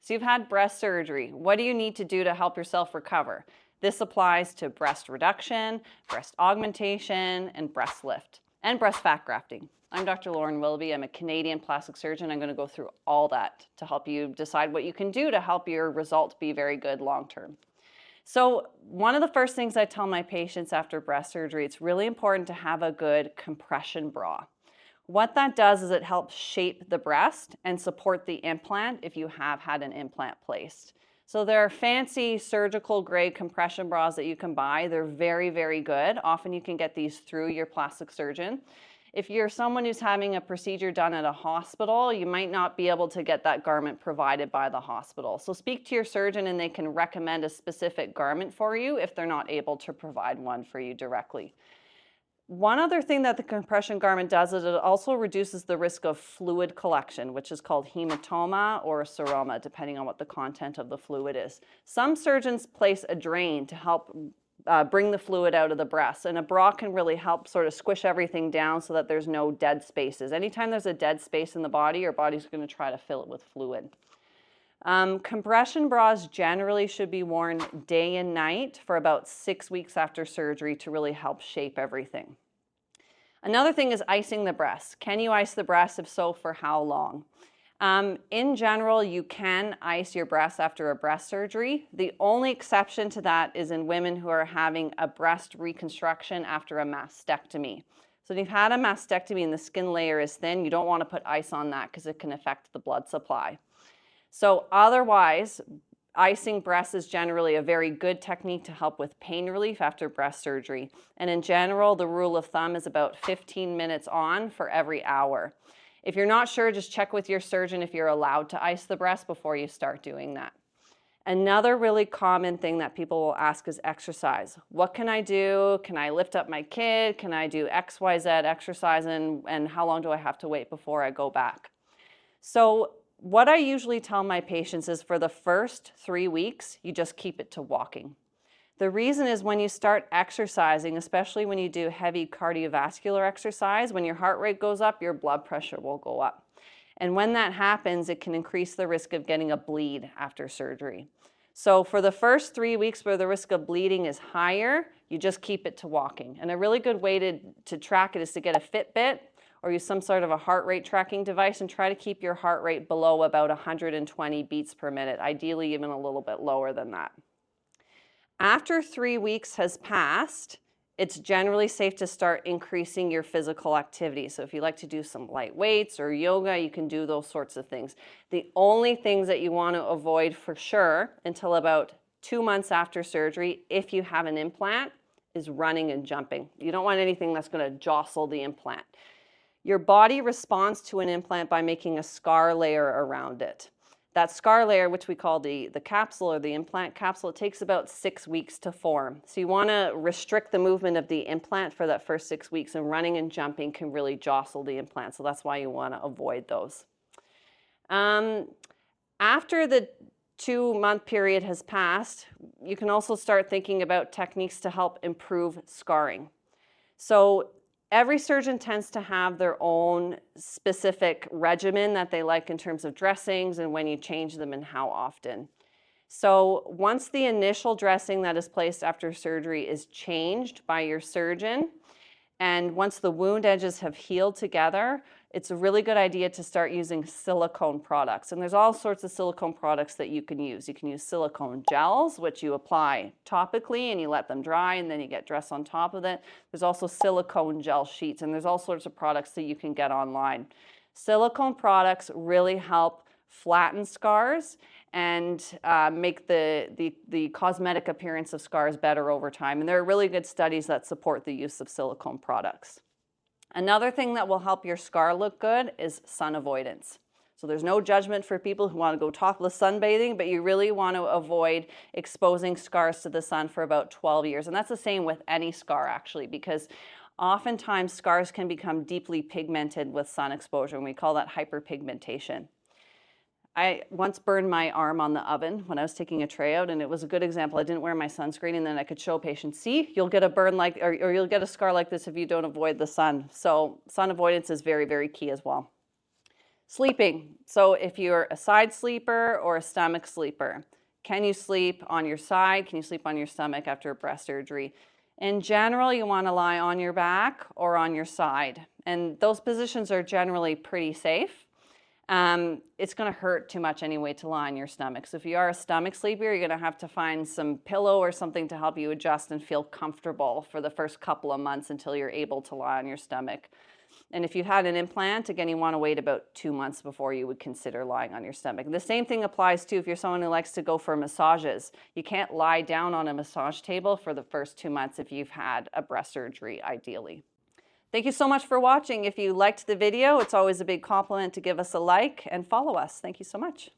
So you've had breast surgery. What do you need to do to help yourself recover? This applies to breast reduction, breast augmentation, and breast lift, and breast fat grafting. I'm Dr. Lauren Willoughby. I'm a Canadian plastic surgeon. I'm going to go through all that to help you decide what you can do to help your result be very good long term. So one of the first things I tell my patients after breast surgery, it's really important to have a good compression bra. What that does is it helps shape the breast and support the implant if you have had an implant placed. So there are fancy surgical grade compression bras that you can buy. They're very, very good. Often you can get these through your plastic surgeon. If you're someone who's having a procedure done at a hospital, you might not be able to get that garment provided by the hospital. So speak to your surgeon and they can recommend a specific garment for you if they're not able to provide one for you directly. One other thing that the compression garment does is it also reduces the risk of fluid collection, which is called hematoma or seroma, depending on what the content of the fluid is. Some surgeons place a drain to help bring the fluid out of the breast, and a bra can really help sort of squish everything down so that there's no dead spaces. Anytime there's a dead space in the body, your body's going to try to fill it with fluid. Compression bras generally should be worn day and night for about 6 weeks after surgery to really help shape everything. Another thing is icing the breast. Can you ice the breast? If so, for how long? In general, you can ice your breast after a breast surgery. The only exception to that is in women who are having a breast reconstruction after a mastectomy. So if you've had a mastectomy and the skin layer is thin, you don't want to put ice on that because it can affect the blood supply. So otherwise, icing breasts is generally a very good technique to help with pain relief after breast surgery. And in general, the rule of thumb is about 15 minutes on for every hour. If you're not sure, just check with your surgeon if you're allowed to ice the breast before you start doing that. Another really common thing that people will ask is exercise. What can I do? Can I lift up my kid? Can I do XYZ exercise? And how long do I have to wait before I go back? So what I usually tell my patients is for the first 3 weeks, you just keep it to walking. The reason is when you start exercising, especially when you do heavy cardiovascular exercise, when your heart rate goes up, your blood pressure will go up. And when that happens, it can increase the risk of getting a bleed after surgery. So for the first 3 weeks where the risk of bleeding is higher, you just keep it to walking. And a really good way to track it is to get a Fitbit or use some sort of a heart rate tracking device and try to keep your heart rate below about 120 beats per minute, ideally even a little bit lower than that. After 3 weeks has passed, it's generally safe to start increasing your physical activity. So if you like to do some light weights or yoga, you can do those sorts of things. The only things that you want to avoid for sure until about 2 months after surgery, if you have an implant, is running and jumping. You don't want anything that's going to jostle the implant. Your body responds to an implant by making a scar layer around it. That scar layer, which we call the capsule or the implant capsule, it takes about 6 weeks to form. So you want to restrict the movement of the implant for that first 6 weeks, and running and jumping can really jostle the implant. So that's why you want to avoid those. After the 2-month period has passed, you can also start thinking about techniques to help improve scarring. So every surgeon tends to have their own specific regimen that they like in terms of dressings and when you change them and how often. So once the initial dressing that is placed after surgery is changed by your surgeon, and once the wound edges have healed together, it's a really good idea to start using silicone products. And there's all sorts of silicone products that you can use. You can use silicone gels, which you apply topically and you let them dry and then you get dress on top of it. There's also silicone gel sheets, and there's all sorts of products that you can get online. Silicone products really help flatten scars and make the cosmetic appearance of scars better over time. And there are really good studies that support the use of silicone products. Another thing that will help your scar look good is sun avoidance. So there's no judgment for people who want to go topless sunbathing, but you really want to avoid exposing scars to the sun for about 12 years. And that's the same with any scar actually, because oftentimes scars can become deeply pigmented with sun exposure, and we call that hyperpigmentation. I once burned my arm on the oven when I was taking a tray out, and it was a good example. I didn't wear my sunscreen, and then I could show patients, see, you'll get a burn like, or you'll get a scar like this if you don't avoid the sun. So sun avoidance is very, very key as well. Sleeping. So if you're a side sleeper or a stomach sleeper, can you sleep on your side? Can you sleep on your stomach after a breast surgery? In general, you want to lie on your back or on your side. And those positions are generally pretty safe. It's going to hurt too much anyway to lie on your stomach. So if you are a stomach sleeper, you're going to have to find some pillow or something to help you adjust and feel comfortable for the first couple of months until you're able to lie on your stomach. And if you've had an implant, again, you want to wait about 2 months before you would consider lying on your stomach. The same thing applies too if you're someone who likes to go for massages. You can't lie down on a massage table for the first 2 months if you've had a breast surgery, ideally. Thank you so much for watching. If you liked the video, it's always a big compliment to give us a like and follow us. Thank you so much.